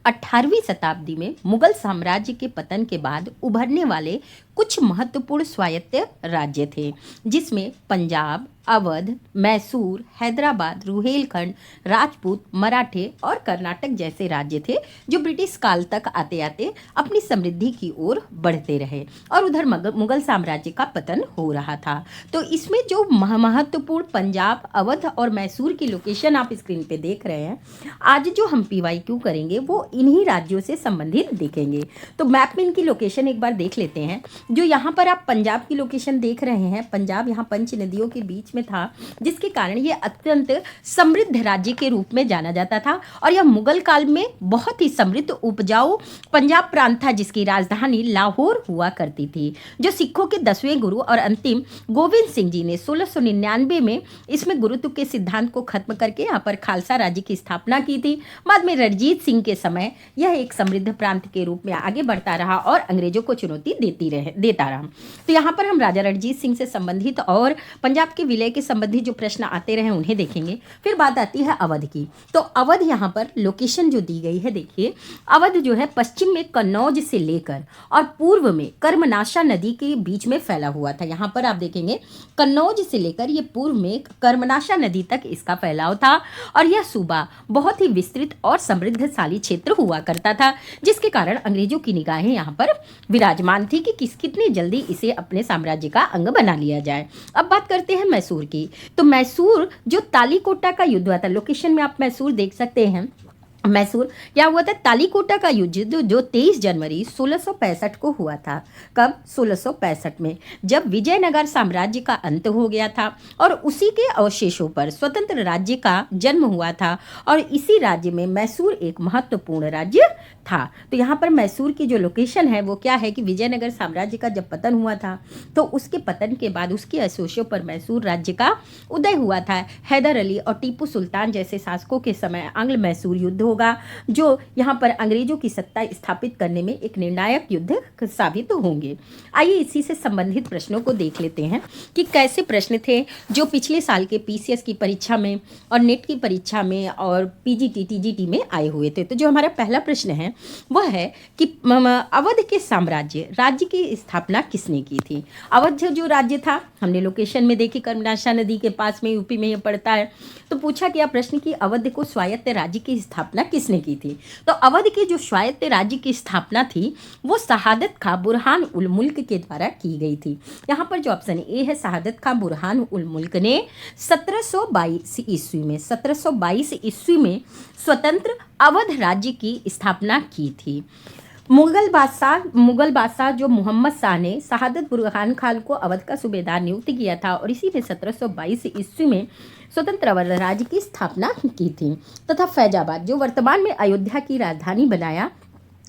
18वीं शताब्दी में मुगल साम्राज्य के पतन के बाद उभरने वाले कुछ महत्वपूर्ण स्वायत्त राज्य थे, जिसमें पंजाब, अवध, मैसूर, हैदराबाद, रुहेलखंड, राजपूत, मराठे और कर्नाटक जैसे राज्य थे, जो ब्रिटिश काल तक आते आते अपनी समृद्धि की ओर बढ़ते रहे और उधर मुगल साम्राज्य का पतन हो रहा था। तो इसमें जो महत्वपूर्ण पंजाब, अवध और मैसूर की लोकेशन आप स्क्रीन पे देख रहे हैं, आज जो हम PYQ करेंगे वो इन्हीं राज्यों से संबंधित देखेंगे। तो मैप में इनकी लोकेशन एक बार देख लेते हैं। जो यहाँ पर आप पंजाब की लोकेशन देख रहे हैं, पंजाब यहाँ पंच नदियों के बीच में था, जिसके कारण ये अत्यंत समृद्ध राज्य के रूप में जाना जाता था और यह मुगल काल में बहुत ही समृद्ध उपजाऊ पंजाब प्रांत था, जिसकी राजधानी लाहौर हुआ करती थी। जो सिखों के 10वें गुरु और अंतिम गोविंद सिंह जी ने 1699 में इसमें गुरुत्व के सिद्धांत को खत्म करके यहाँ पर खालसा राज्य की स्थापना की थी। बाद में रणजीत सिंह के समय यह एक समृद्ध प्रांत के रूप में आगे बढ़ता रहा और अंग्रेजों को चुनौती देता रहा। तो यहाँ पर हम राजा रणजीत सिंह से संबंधित और पंजाब के विलय के संबंधित जो प्रश्न आते रहे उन्हें देखेंगे। फिर बात आती है अवध की। तो अवध यहाँ पर लोकेशन जो दी गई है, देखिए अवध जो है पश्चिम में कन्नौज से लेकर और पूर्व में कर्मनाशा नदी के बीच में फैला हुआ था। यहाँ पर आप देखेंगे कन्नौज से लेकर ये पूर्व में कर्मनाशा नदी तक इसका फैलाव था और यह सूबा बहुत ही विस्तृत और समृद्धशाली क्षेत्र हुआ करता था, जिसके कारण अंग्रेजों की निगाहें यहाँ पर विराजमान थी कि कितनी जल्दी इसे अपने साम्राज्य का अंग बना लिया जाए। अब बात करते हैं मैसूर की। तो मैसूर जो तालीकोटा का युद्ध हुआ था, लोकेशन में आप मैसूर देख सकते हैं। मैसूर क्या हुआ था? तालीकोटा का युद्ध जो 23 जनवरी 1665 को हुआ था। कब? 1665 में, जब विजयनगर साम्राज्य का अंत हो गया था और उसी के अवशेषों पर स्वतंत्र राज्य का जन्म हुआ था और इसी राज्य में मैसूर एक महत्वपूर्ण राज्य था। तो यहाँ पर मैसूर की जो लोकेशन है वो क्या है कि विजयनगर साम्राज्य का जब पतन हुआ था तो उसके पतन के बाद उसके अवशेषों पर मैसूर राज्य का उदय हुआ था। हैदर अली और टीपू सुल्तान जैसे शासकों के समय आंग्ल मैसूर युद्ध होगा, जो यहाँ पर अंग्रेजों की सत्ता स्थापित करने में एक निर्णायक युद्ध साबित होंगे। आइए इसी से संबंधित प्रश्नों को देख लेते हैं कि कैसे प्रश्न थे जो पिछले साल के PCS की परीक्षा में और नेट की परीक्षा में और PGT TGT में आए हुए थे। तो जो हमारा पहला प्रश्न है वह है कि अवध के राज्य की स्थापना किसने की थी? अवध जो राज्य था, हमने लोकेशन में देखी कर्मनाशा नदी के पास में, यूपी में ये पड़ता है। तो पूछा गया प्रश्न कि अवध को स्वायत्त राज्य की स्थापना किसने की थी? तो अवध के जो स्वायत्त राज्य की स्थापना थी वो शहादत खां बुरहान उल मुल्क के द्वारा की गई थी। यहाँ पर जो ऑप्शन ए है, शहादत खां बुरहान उल मुल्क ने 1722 ईस्वी में स्वतंत्र अवध राज्य की स्थापना की थी। मुगल बादशाह जो मोहम्मद शाह ने शहादत बुरहान खान को अवध का सूबेदार नियुक्त किया था और इसी में 1722 ईस्वी में स्वतंत्र अवध राज्य की स्थापना की थी तथा फैजाबाद जो वर्तमान में अयोध्या की राजधानी बनाया,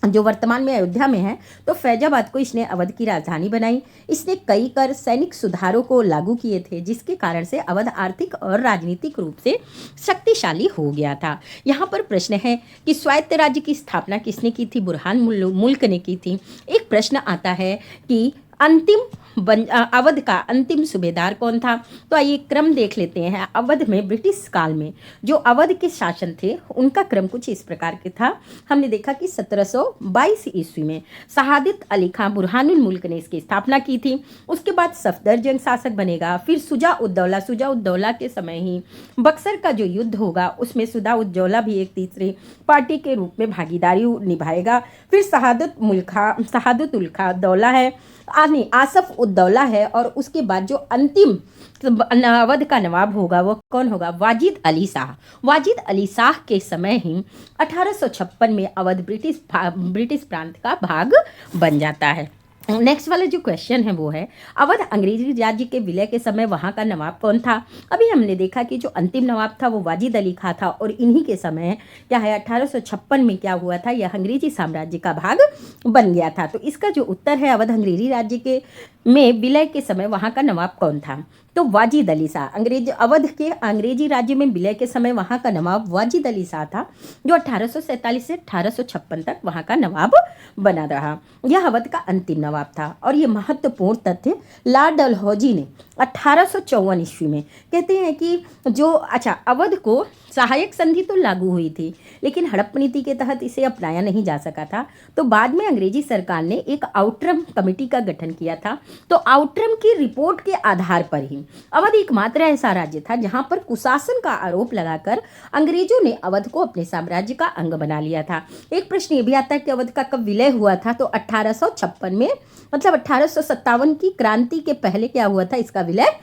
जो वर्तमान में अयोध्या में है, तो फैजाबाद को इसने अवध की राजधानी बनाई। इसने कई कर सैनिक सुधारों को लागू किए थे, जिसके कारण से अवध आर्थिक और राजनीतिक रूप से शक्तिशाली हो गया था। यहाँ पर प्रश्न है कि स्वायत्त राज्य की स्थापना किसने की थी? बुरहान मुल्क ने की थी। एक प्रश्न आता है कि अवध का अंतिम सूबेदार कौन था? तो आइए क्रम देख लेते हैं। अवध में ब्रिटिश काल में जो अवध के शासन थे उनका क्रम कुछ इस प्रकार के था। हमने देखा कि 1722 ईस्वी में शहादत अली खां बुरहानुल मुल्क ने इसकी स्थापना की थी। उसके बाद सफदरजंग शासक बनेगा, फिर शुजा-उद-दौला के समय ही बक्सर का जो युद्ध होगा उसमें शुजा-उद-दौला भी एक तीसरी पार्टी के रूप में भागीदारी निभाएगा। फिर शहादत-उल-दौला है, आसफ-उद-दौला है और उसके बाद जो अंतिम अवध का नवाब होगा वो कौन होगा? वाजिद अली शाह के समय ही 1856 में अवध ब्रिटिश प्रांत का भाग बन जाता है। नेक्स्ट वाला जो क्वेश्चन है वो है अवध अंग्रेजी राज्य के विलय के समय वहाँ का नवाब कौन था? अभी हमने देखा कि जो अंतिम नवाब था वो वाजिद अली खां था और इन्हीं के समय क्या है 1856 में क्या हुआ था, यह अंग्रेजी साम्राज्य का भाग बन गया था। तो इसका जो उत्तर है अवध अंग्रेजी राज्य के में विलय के समय वहाँ का नवाब कौन था? तो वाजिद अली शाह। अवध के अंग्रेजी राज्य में विलय के समय वहाँ का नवाब वाजिद अली शाह था, जो 1847 से 1856 तक वहाँ का नवाब बना रहा। यह अवध का अंतिम नवाब था। और ये महत्वपूर्ण तथ्य लॉर्ड डलहौजी ने 1854 ईस्वी में कहते हैं कि जो अवध को सहायक संधि तो लागू हुई थी, लेकिन हड़प नीति के तहत इसे अपनाया नहीं जा सका था। तो बाद में अंग्रेजी सरकार ने एक आउटरम कमेटी का गठन किया था। तो आउटरम की रिपोर्ट के आधार पर ही अवध एकमात्र ऐसा राज्य था जहां पर कुशासन का आरोप लगाकर अंग्रेजों ने अवध को अपने साम्राज्य का अंग बना लिया था। एक प्रश्न ये भी आता है कि अवध का कब विलय हुआ था? तो 1856 में, मतलब 1857 की क्रांति के पहले क्या हुआ था? इसका विलय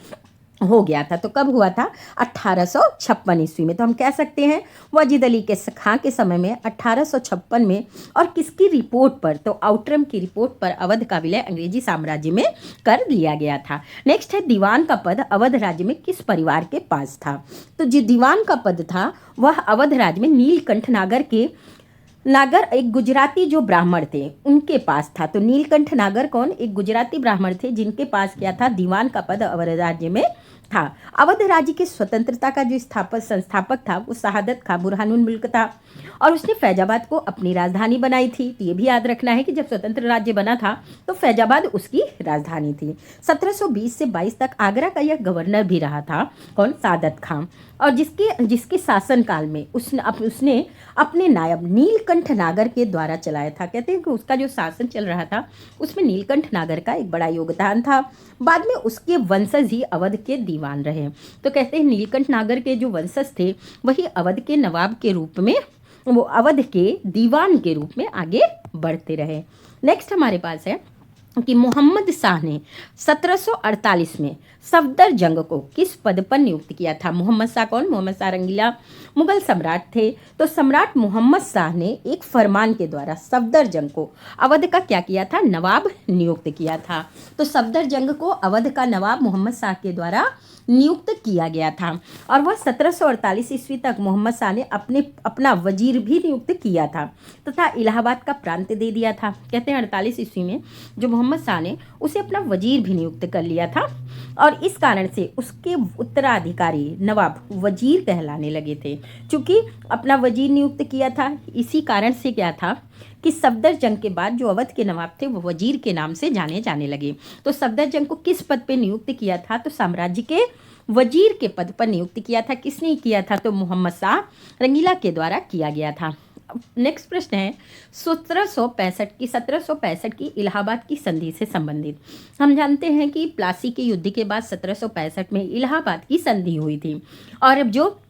हो गया था। तो कब हुआ था? 1856 ईस्वी में। तो हम कह सकते हैं वाजिद अली के खां के समय में 1856 में। और किसकी रिपोर्ट पर? तो आउटरम की रिपोर्ट पर अवध का विलय अंग्रेजी साम्राज्य में कर लिया गया था। नेक्स्ट है, दीवान का पद अवध राज्य में किस परिवार के पास था? तो जो दीवान का पद था वह अवध राज्य में नीलकंठ नागर एक गुजराती जो ब्राह्मण थे उनके पास था। तो नीलकंठ नागर कौन? एक गुजराती ब्राह्मण थे जिनके पास क्या था? दीवान का पद अवध राज्य में था। अवध राज्य की स्वतंत्रता का जो संस्थापक था वो शहादत खां बुरहानुल मुल्क था, और उसने फैजाबाद को अपनी राजधानी बनाई थी। तो ये भी याद रखना है कि जब स्वतंत्र राज्य बना था तो फैजाबाद उसकी राजधानी थी। 1720 से 22 तक आगरा का यह गवर्नर भी रहा था। कौन? सादत खां। और जिसके शासनकाल में उसने अपने नायब नीलकंठ नागर के द्वारा चलाया था। कहते हैं कि उसका जो शासन चल रहा था उसमें नीलकंठ नागर का एक बड़ा योगदान था। बाद में उसके वंशज ही अवध के दीवान रहे। तो कहते हैं नीलकंठ नागर के जो वंशज थे वही अवध के नवाब के रूप में, वो अवध के दीवान के रूप में आगे बढ़ते रहे। नेक्स्ट हमारे पास है कि मोहम्मद शाह ने 1748 में सफदरजंग को किस पद पर नियुक्त किया था? मोहम्मद शाह कौन? मोहम्मद शाह रंगीला मुगल सम्राट थे। तो सम्राट मोहम्मद शाह ने एक फरमान के द्वारा सफदरजंग को अवध का क्या किया था? नवाब नियुक्त किया था। तो सफदरजंग को अवध का नवाब मोहम्मद शाह के द्वारा नियुक्त किया गया था। और वह 1748 ईस्वी तक मोहम्मद शाह ने अपना वजीर भी नियुक्त किया था तथा इलाहाबाद का प्रांत दे दिया था। कहते हैं 48 ईस्वी में जो मोहम्मद शाह ने उसे अपना वजीर भी नियुक्त कर लिया था, और इस कारण से उसके उत्तराधिकारी नवाब वजीर कहलाने लगे थे। चूंकि अपना वजीर नियुक्त किया था, इसी कारण से क्या था कि सफदरजंग के बाद जो अवध के नवाब थे वो वजीर के नाम से जाने लगे। तो सफदरजंग को किस पद पे नियुक्त किया था? तो साम्राज्य के वजीर के पद पर नियुक्त किया था। किसने किया था? तो मोहम्मद शाह रंगीला के द्वारा किया गया था। नेक्स्ट प्रश्न है 1765 की इलाहाबाद की संधि से संबंधित। हम जानते हैं कि प्लासी के युद्ध के बाद 1765 में इलाहाबाद की संधि हुई थी, और अब जो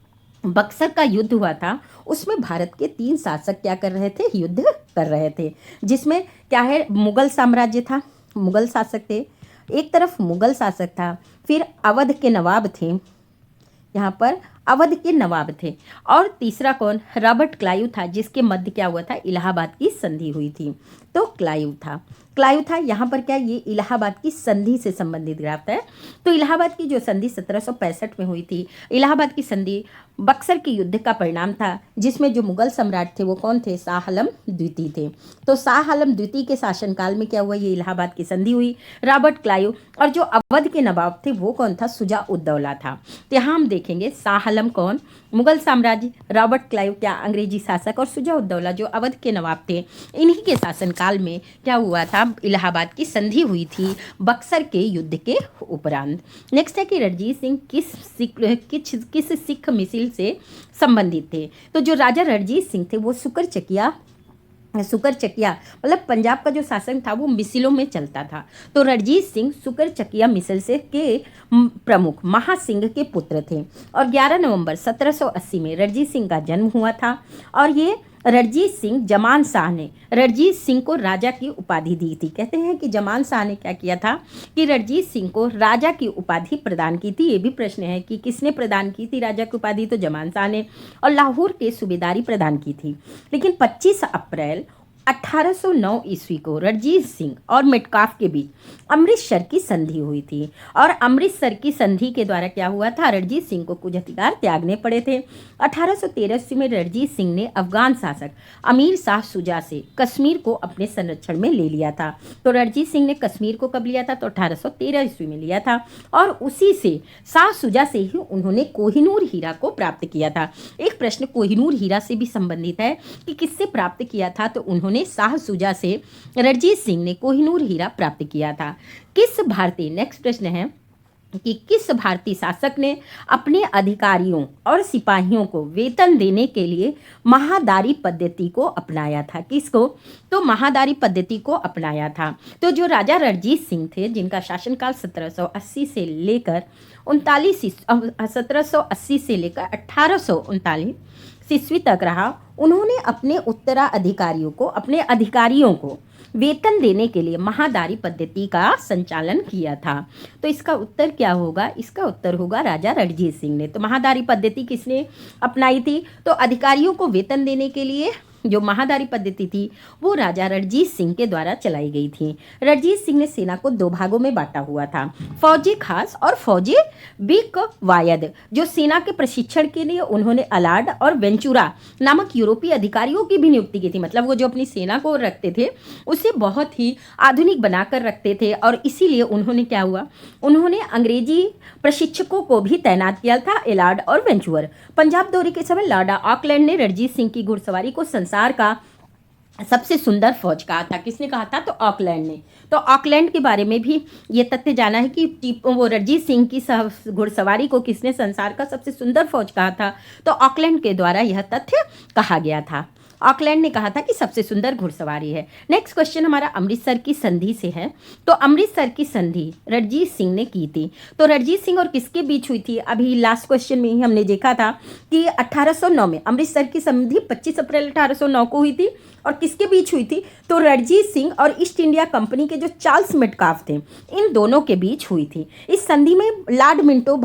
बक्सर का युद्ध हुआ था उसमें भारत के 3 शासक क्या कर रहे थे? युद्ध कर रहे थे, जिसमें क्या है? मुगल साम्राज्य था, मुगल शासक थे, एक तरफ मुगल शासक था, फिर अवध के नवाब थे, यहाँ पर अवध के नवाब थे, और तीसरा कौन? रॉबर्ट क्लाइव था, जिसके मध्य क्या हुआ था? इलाहाबाद की संधि हुई थी। तो क्लाइव था। यहाँ पर क्या? ये इलाहाबाद की संधि से संबंधित ग्राफ है। तो इलाहाबाद की जो संधि 1765 में हुई थी, इलाहाबाद की संधि बक्सर के युद्ध का परिणाम था, जिसमें जो मुगल सम्राट थे वो कौन थे? शाह आलम द्वितीय थे। तो शाह आलम द्वितीय के शासनकाल में क्या हुआ? ये इलाहाबाद की संधि हुई। रॉबर्ट क्लाइव और जो अवध के नवाब थे वो कौन था? शुजा उद दौला था। तो यहाँ हम देखेंगे शाह आलम कौन? मुगल साम्राज्य, रॉबर्ट क्लाइव क्या? अंग्रेजी शासक, और शुजा उद दौला जो अवध के नवाब थे, इन्हीं के शासनकाल में क्या हुआ था? इलाहाबाद की संधि हुई थी बक्सर के युद्ध के उपरांत। नेक्स्ट है कि रणजीत सिंह किस सिख मिसिल से संबंधित थे? तो जो राजा रणजीत सिंह थे वो सुकर चकिया मतलब पंजाब का जो शासन था वो मिसिलों में चलता था। तो रणजीत सिंह सुकर चकिया मिसल से के प्रमुख महासिंह के पुत्र थे, और 11 नवंबर 1780 में रणजीत सिंह का जन्म हुआ था। और ये रणजीत सिंह जमान शाह ने रणजीत सिंह को राजा की उपाधि दी थी। कहते हैं कि जमान शाह ने क्या किया था कि रणजीत सिंह को राजा की उपाधि प्रदान की थी। ये भी प्रश्न है कि किसने प्रदान की थी राजा की उपाधि? तो जमान शाह ने, और लाहौर के सूबेदारी प्रदान की थी। लेकिन 25 अप्रैल 1809 ईस्वी को रणजीत सिंह और मेटकाफ के बीच अमृतसर की संधि हुई थी और अमृतसर की संधि के द्वारा क्या हुआ था, रणजीत सिंह को कुछ अधिकार त्यागने पड़े थे। 1813 ईस्वी में रणजीत सिंह ने अफगान शासक अमीर शाह शुजा से कश्मीर को अपने संरक्षण में ले लिया था। तो रणजीत सिंह ने कश्मीर को कब लिया था, तो 1813 ईस्वी में लिया था और उसी से शाह शुजा से ही उन्होंने कोहिनूर हीरा को प्राप्त किया था। एक प्रश्न कोहिनूर हीरा से भी संबंधित है कि किससे प्राप्त किया था, तो उन्होंने शाह शुजा से रणजीत सिंह ने कोहिनूर हीरा प्राप्त किया था। किस भारतीय, नेक्स्ट प्रश्न है कि किस भारतीय शासक ने अपने अधिकारियों और सिपाहियों को वेतन देने के लिए महादारी पद्धति को अपनाया था? किसको, तो महादारी पद्धति को अपनाया था। तो जो राजा रणजीत सिंह थे, जिनका शासनकाल 1780 से लेकर 1839 ईस्वी तक रहा, उन्होंने अपने अपने अधिकारियों को वेतन देने के लिए महादारी पद्धति का संचालन किया था। तो इसका उत्तर क्या होगा, इसका उत्तर होगा राजा रणजीत सिंह ने। तो महादारी पद्धति किसने अपनाई थी, तो अधिकारियों को वेतन देने के लिए जो महादारी पद्धति थी वो राजा रणजीत सिंह के द्वारा चलाई गई थी। रणजीत सिंह ने सेना को दो भागों में बांटा हुआ था, फौजी खास और फौजी बिकवायद। जो सेना के प्रशिक्षण के लिए उन्होंने अलार्ड और वेंचुरा नामक यूरोपीय अधिकारियों की भी नियुक्ति की थी। मतलब वो जो अपनी सेना को रखते थे उसे बहुत ही आधुनिक बनाकर रखते थे और इसीलिए उन्होंने क्या हुआ, उन्होंने अंग्रेजी प्रशिक्षकों को भी तैनात किया था, एलार्ड और वेंचुअर। पंजाब दौरे के समय लॉर्ड ऑकलैंड ने रणजीत सिंह की घुड़सवारी को संसार का सबसे सुंदर फौज कहा था। किसने कहा था, तो ऑकलैंड ने। तो ऑकलैंड के बारे में भी ये तथ्य जाना है कि वो रणजीत सिंह की घुड़सवारी को किसने संसार का सबसे सुंदर फौज कहा था, तो ऑकलैंड के द्वारा यह तथ्य कहा गया था। ऑकलैंड ने कहा था कि सबसे सुंदर घुड़सवारी है। नेक्स्ट क्वेश्चन हमारा अमृतसर की संधि से है। तो अमृतसर की संधि रणजीत सिंह ने की थी। तो रणजीत सिंह और किसके बीच हुई थी, अभी लास्ट क्वेश्चन में ही हमने देखा था कि 1809 में अमृतसर की संधि 25 अप्रैल 1809 को हुई थी और किसके बीच हुई थी, तो रणजीत सिंह और ईस्ट इंडिया कंपनी के जो चार्ल्स मेटकाफ थे, इन दोनों के बीच हुई थी। इस संधि में लॉर्ड मिंटो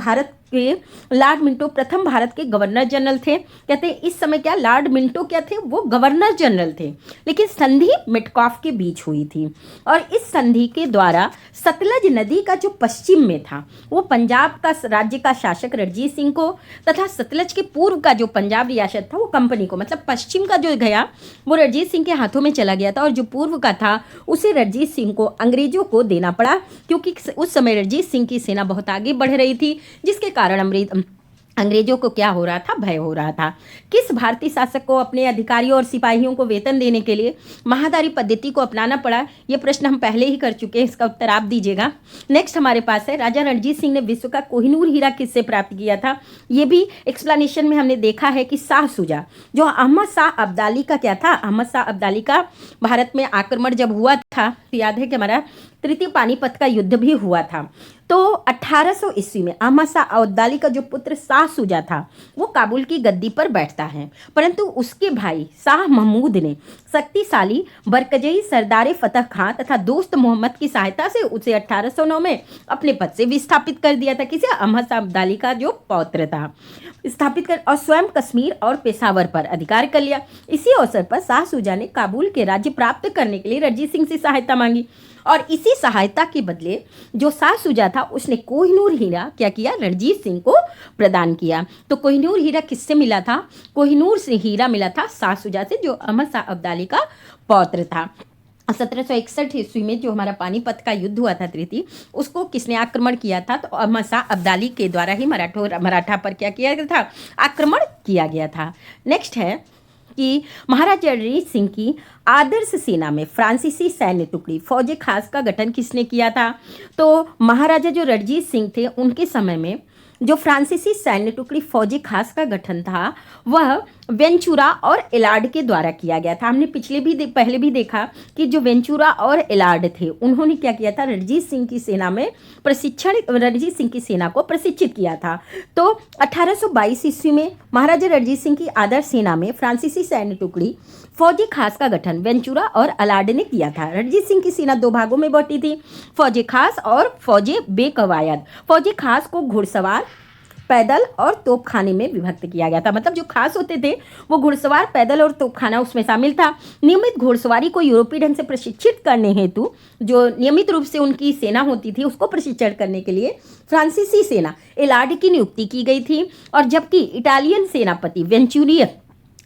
प्रथम भारत के गवर्नर जनरल थे। कहते हैं इस समय क्या लॉर्ड मिंटो क्या थे, वो गवर्नर जनरल थे, लेकिन संधि मेटकाफ के बीच हुई थी। और इस संधि के द्वारा सतलज नदी का जो पश्चिम में था वो पंजाब का राज्य का शासक रणजीत सिंह को, तथा सतलज के पूर्व का जो पंजाब रियासत था वो कंपनी को, मतलब पश्चिम का जो गया वो रणजीत सिंह के हाथों में चला गया था और जो पूर्व का था उसे रणजीत सिंह को अंग्रेजों को देना पड़ा, क्योंकि उस समय रणजीत सिंह की सेना बहुत आगे बढ़ रही थी, जिसके कारण अंग्रेजों को क्या हो रहा था, भय हो रहा था। किस भारतीय शासक को अपने अधिकारियों और सिपाहियों को वेतन देने के लिए महादारी पद्धति को अपनाना पड़ा, ये प्रश्न हम पहले ही कर चुके हैं, इसका उत्तर आप दीजिएगा। नेक्स्ट हमारे पास है राजा रणजीत सिंह ने विश्व का कोहिनूर हीरा किससे प्राप्त किया था। ये भी एक्सप्लेनेशन में हमने देखा है कि शाह शुजा, जो अहमद शाह अब्दाली का क्या था, अहमद शाह अब्दाली का भारत में आक्रमण जब हुआ था, तो याद है कि हमारा तृतीय पानीपत का युद्ध भी हुआ था। तो 1800 ईस्वी में अहमद शाह अब्दाली का जो पुत्र शाह शुजा था वो काबुल की गद्दी पर बैठता है, परंतु उसके भाई शाह महमूद ने शक्तिशाली बरकजई सरदार फतह खां तथा दोस्त मोहम्मद की सहायता से उसे 1809 में अपने पद से विस्थापित कर दिया था। किसे, अहमद शाह अब्दाली का जो पौत्र था, स्थापित कर और स्वयं कश्मीर और पेशावर पर अधिकार कर लिया। इसी अवसर पर शाह शुजा ने काबुल के राज्य प्राप्त करने के लिए रणजीत सिंह से सहायता मांगी और इसी सहायता के बदले जो शाह शुजा था उसने कोहिनूर हीरा क्या किया, रणजीत सिंह को प्रदान किया। तो कोहिनूर हीरा किससे मिला था, कोहिनूर से हीरा मिला था शाह शुजा से, जो अहमद शाह अब्दाली का पौत्र था। 1761 ईस्वी में जो हमारा पानीपत का युद्ध हुआ था तृतीय, उसको किसने आक्रमण किया था, तो अहमद शाह अब्दाली के द्वारा ही मराठा पर क्या किया गया था, आक्रमण किया गया था। नेक्स्ट है कि महाराजा रणजीत सिंह की आदर्श सेना में फ्रांसीसी सैन्य टुकड़ी फौज खास का गठन किसने किया था, तो महाराजा जो रणजीत सिंह थे उनके समय में जो फ्रांसीसी सैन्य टुकड़ी फौजी खास का गठन था वह वेंचुरा और एलार्ड के द्वारा किया गया था। हमने पहले भी देखा कि जो वेंचुरा और एलार्ड थे उन्होंने क्या किया था, रणजीत सिंह की सेना को प्रशिक्षित किया था। तो 1822 ईस्वी में महाराजा रणजीत सिंह की आदर्श सेना में फ्रांसीसी सैन्य टुकड़ी फौजी खास का गठन वेंचुरा और अलार्ड ने किया था। रणजीत सिंह की सेना दो भागों में बटी थी, फौजी खास और फौजी बेकवायद। फौजी खास को घुड़सवार पैदल और तोपखाने में विभक्त किया गया था। मतलब जो खास होते थे वो घुड़सवार, पैदल और तोपखाना उसमें शामिल था। नियमित घुड़सवारी को यूरोपीय ढंग से प्रशिक्षित करने हेतु जो नियमित रूप से उनकी सेना होती थी उसको प्रशिक्षण करने के लिए फ्रांसीसी सेना एलार्ड की नियुक्ति की गई थी, और जबकि इटालियन सेनापति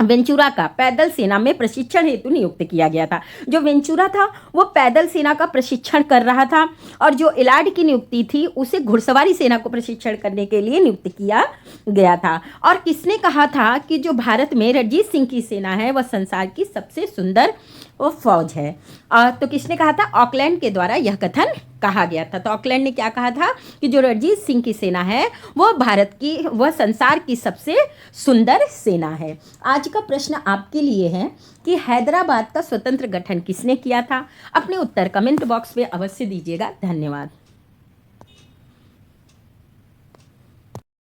वेंचुरा का पैदल सेना में प्रशिक्षण हेतु नियुक्त किया गया था। जो वेंचुरा था वो पैदल सेना का प्रशिक्षण कर रहा था, और जो एलार्ड की नियुक्ति थी उसे घुड़सवारी सेना को प्रशिक्षण करने के लिए नियुक्त किया गया था। और किसने कहा था कि जो भारत में रणजीत सिंह की सेना है वह संसार की सबसे सुंदर वो फौज है? तो किसने कहा था? ऑकलैंड के द्वारा यह कथन कहा गया था। तो ऑकलैंड ने क्या कहा था कि जो रणजीत सिंह की सेना है वह संसार की सबसे सुंदर सेना है। आज का प्रश्न आपके लिए है कि हैदराबाद का स्वतंत्र गठन किसने किया था? अपने उत्तर कमेंट बॉक्स में अवश्य दीजिएगा। धन्यवाद।